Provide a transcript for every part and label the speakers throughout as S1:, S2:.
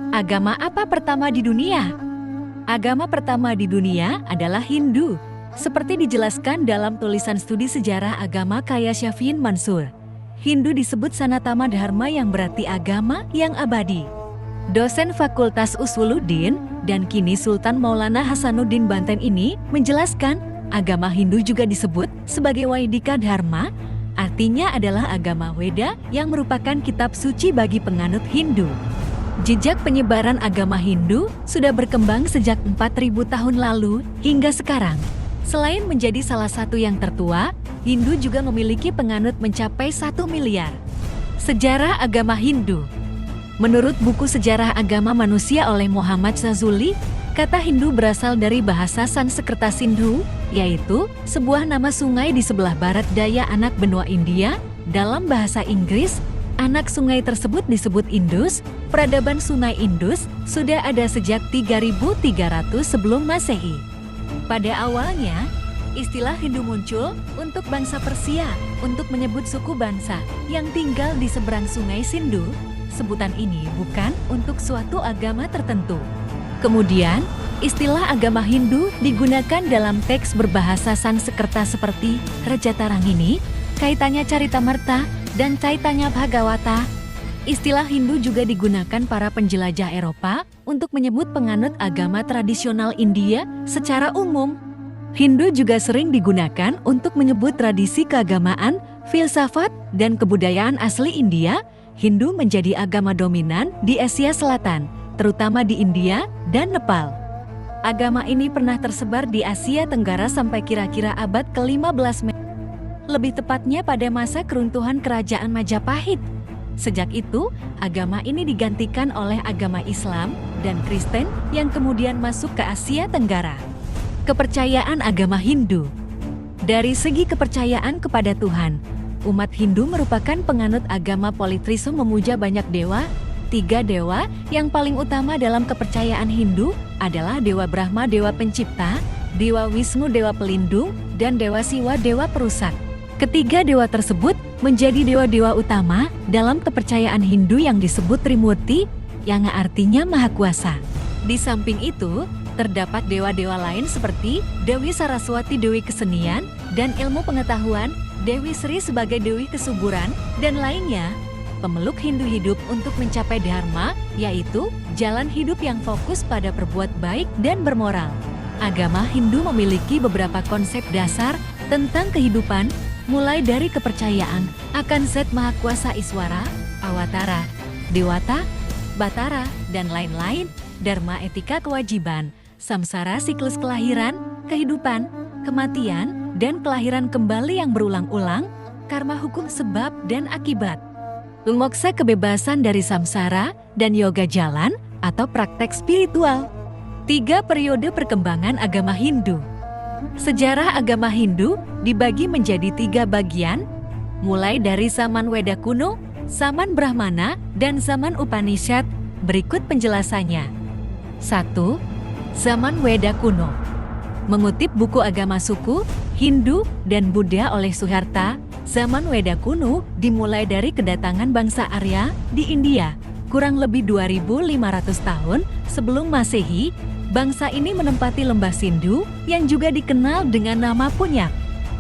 S1: Agama apa pertama di dunia? Agama pertama di dunia adalah Hindu, seperti dijelaskan dalam tulisan studi sejarah agama Kaya Syafin Mansur. Hindu disebut Sanatama Dharma yang berarti agama yang abadi. Dosen Fakultas Usuluddin dan kini Sultan Maulana Hasanuddin Banten ini menjelaskan agama Hindu juga disebut sebagai Vaidika Dharma, artinya adalah agama Weda yang merupakan kitab suci bagi penganut Hindu. Jejak penyebaran agama Hindu sudah berkembang sejak 4000 tahun lalu hingga sekarang. Selain menjadi salah satu yang tertua, Hindu juga memiliki penganut mencapai 1 miliar. Sejarah agama Hindu. Menurut buku Sejarah Agama Manusia oleh Muhammad Sazuli, kata Hindu berasal dari bahasa Sanskerta Sindhu, yaitu sebuah nama sungai di sebelah barat daya anak benua India. Dalam bahasa Inggris, anak sungai tersebut disebut Indus. Peradaban Sungai Indus sudah ada sejak 3300 sebelum Masehi. Pada awalnya, istilah Hindu muncul untuk bangsa Persia untuk menyebut suku bangsa yang tinggal di seberang sungai Sindhu. Sebutan ini bukan untuk suatu agama tertentu. Kemudian, istilah agama Hindu digunakan dalam teks berbahasa Sanskerta seperti Rajatarangini, kaitannya Caritamarta, dan Caitanya Bhagawata. Istilah Hindu juga digunakan para penjelajah Eropa untuk menyebut penganut agama tradisional India secara umum. Hindu juga sering digunakan untuk menyebut tradisi keagamaan, filsafat, dan kebudayaan asli India. Hindu menjadi agama dominan di Asia Selatan, terutama di India dan Nepal. Agama ini pernah tersebar di Asia Tenggara sampai kira-kira abad ke-15, lebih tepatnya pada masa keruntuhan Kerajaan Majapahit. Sejak itu, agama ini digantikan oleh agama Islam dan Kristen yang kemudian masuk ke Asia Tenggara. Kepercayaan agama Hindu. Dari segi kepercayaan kepada Tuhan, umat Hindu merupakan penganut agama politeisme, memuja banyak dewa. 3 dewa yang paling utama dalam kepercayaan Hindu adalah Dewa Brahma, Dewa Pencipta, Dewa Wisnu, Dewa Pelindung, dan Dewa Siwa, Dewa Perusak. Ketiga dewa tersebut menjadi dewa-dewa utama dalam kepercayaan Hindu yang disebut Trimurti, yang artinya Maha Kuasa. Di samping itu, terdapat dewa-dewa lain seperti Dewi Saraswati, Dewi Kesenian dan Ilmu Pengetahuan, Dewi Sri sebagai Dewi Kesuburan, dan lainnya. Pemeluk Hindu hidup untuk mencapai dharma, yaitu jalan hidup yang fokus pada berbuat baik dan bermoral. Agama Hindu memiliki beberapa konsep dasar tentang kehidupan, mulai dari kepercayaan akan Zat Maha Kuasa Iswara, Awatara, Dewata, Batara, dan lain-lain, dharma etika kewajiban, samsara siklus kelahiran, kehidupan, kematian, dan kelahiran kembali yang berulang-ulang, karma hukum sebab dan akibat, moksa kebebasan dari samsara, dan yoga jalan atau praktek spiritual. 3 periode perkembangan agama Hindu. Sejarah agama Hindu dibagi menjadi 3 bagian, mulai dari zaman Weda kuno, zaman Brahmana, dan zaman Upanishad. Berikut penjelasannya. 1. Zaman Weda kuno. Mengutip buku Agama Suku, Hindu, dan Buddha oleh Suharta, zaman Weda kuno dimulai dari kedatangan bangsa Arya di India. Kurang lebih 2500 tahun sebelum Masehi, bangsa ini menempati lembah Sindhu yang juga dikenal dengan nama Punyak.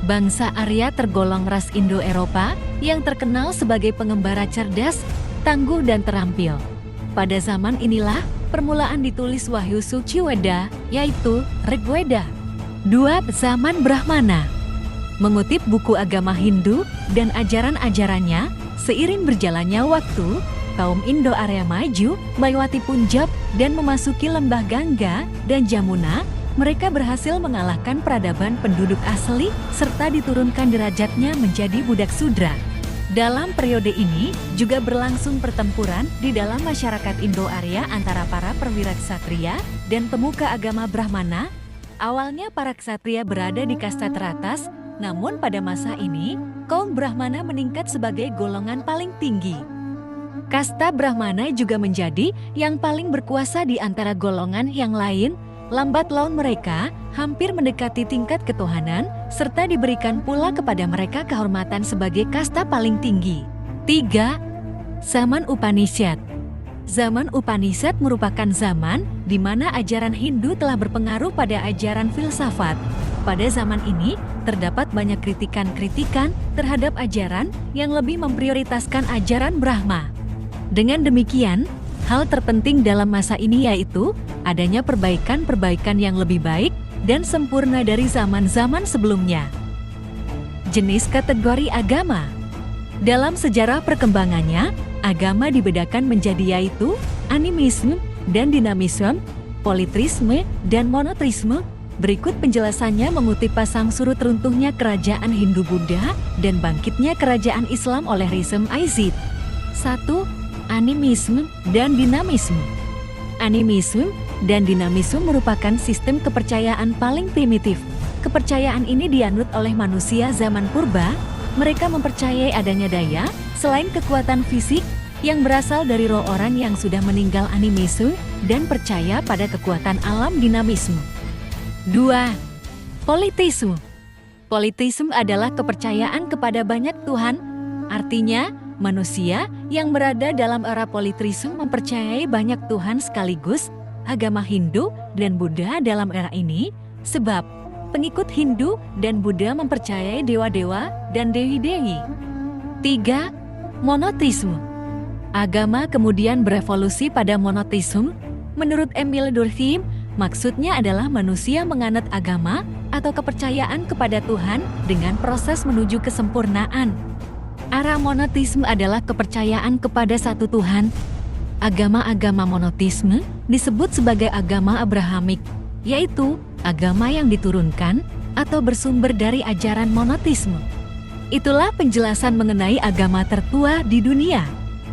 S1: Bangsa Arya tergolong ras Indo-Eropa yang terkenal sebagai pengembara cerdas, tangguh, dan terampil. Pada zaman inilah permulaan ditulis Wahyu Suci Weda, yaitu Rigweda. 2. Zaman Brahmana. Mengutip buku agama Hindu dan ajaran-ajarannya, seiring berjalannya waktu, kaum Indo-Arya maju, melewati Punjab, dan memasuki lembah Gangga dan Jamuna. Mereka berhasil mengalahkan peradaban penduduk asli, serta diturunkan derajatnya menjadi budak sudra. Dalam periode ini, juga berlangsung pertempuran di dalam masyarakat Indo-Arya antara para perwira ksatria dan pemuka agama Brahmana. Awalnya para ksatria berada di kasta teratas, namun pada masa ini, kaum Brahmana meningkat sebagai golongan paling tinggi. Kasta Brahmana juga menjadi yang paling berkuasa di antara golongan yang lain. Lambat laun mereka hampir mendekati tingkat ketuhanan, serta diberikan pula kepada mereka kehormatan sebagai kasta paling tinggi. 3. Zaman Upanishad. Zaman Upanishad merupakan zaman di mana ajaran Hindu telah berpengaruh pada ajaran filsafat. Pada zaman ini, terdapat banyak kritikan-kritikan terhadap ajaran yang lebih memprioritaskan ajaran Brahma. Dengan demikian, hal terpenting dalam masa ini yaitu adanya perbaikan-perbaikan yang lebih baik dan sempurna dari zaman-zaman sebelumnya. Jenis kategori agama. Dalam sejarah perkembangannya, agama dibedakan menjadi yaitu animisme dan dinamisme, politeisme dan monoteisme. Berikut penjelasannya mengutip pasang surut runtuhnya kerajaan Hindu-Buddha dan bangkitnya kerajaan Islam oleh Rizm Aizid. 1. Animisme dan dinamisme. Animisme dan dinamisme merupakan sistem kepercayaan paling primitif. Kepercayaan ini dianut oleh manusia zaman purba. Mereka mempercayai adanya daya selain kekuatan fisik yang berasal dari roh orang yang sudah meninggal animisme dan percaya pada kekuatan alam dinamisme. 2. Politeisme. Politeisme adalah kepercayaan kepada banyak Tuhan. Artinya, manusia yang berada dalam era politeisme mempercayai banyak Tuhan sekaligus. Agama Hindu dan Buddha dalam era ini, sebab pengikut Hindu dan Buddha mempercayai dewa-dewa dan dewi-dewi. 3. Monoteisme. Agama kemudian berevolusi pada monoteisme. Menurut Emil Durkheim, maksudnya adalah manusia menganut agama atau kepercayaan kepada Tuhan dengan proses menuju kesempurnaan. Arah monoteisme adalah kepercayaan kepada satu Tuhan. Agama-agama monoteisme disebut sebagai agama Abrahamik, yaitu agama yang diturunkan atau bersumber dari ajaran monoteisme. Itulah penjelasan mengenai agama tertua di dunia.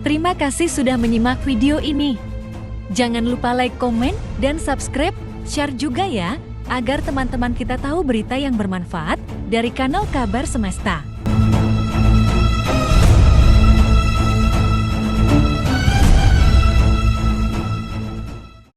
S1: Terima kasih sudah menyimak video ini. Jangan lupa like, komen, dan subscribe, share juga ya, agar teman-teman kita tahu berita yang bermanfaat dari kanal Kabar Semesta.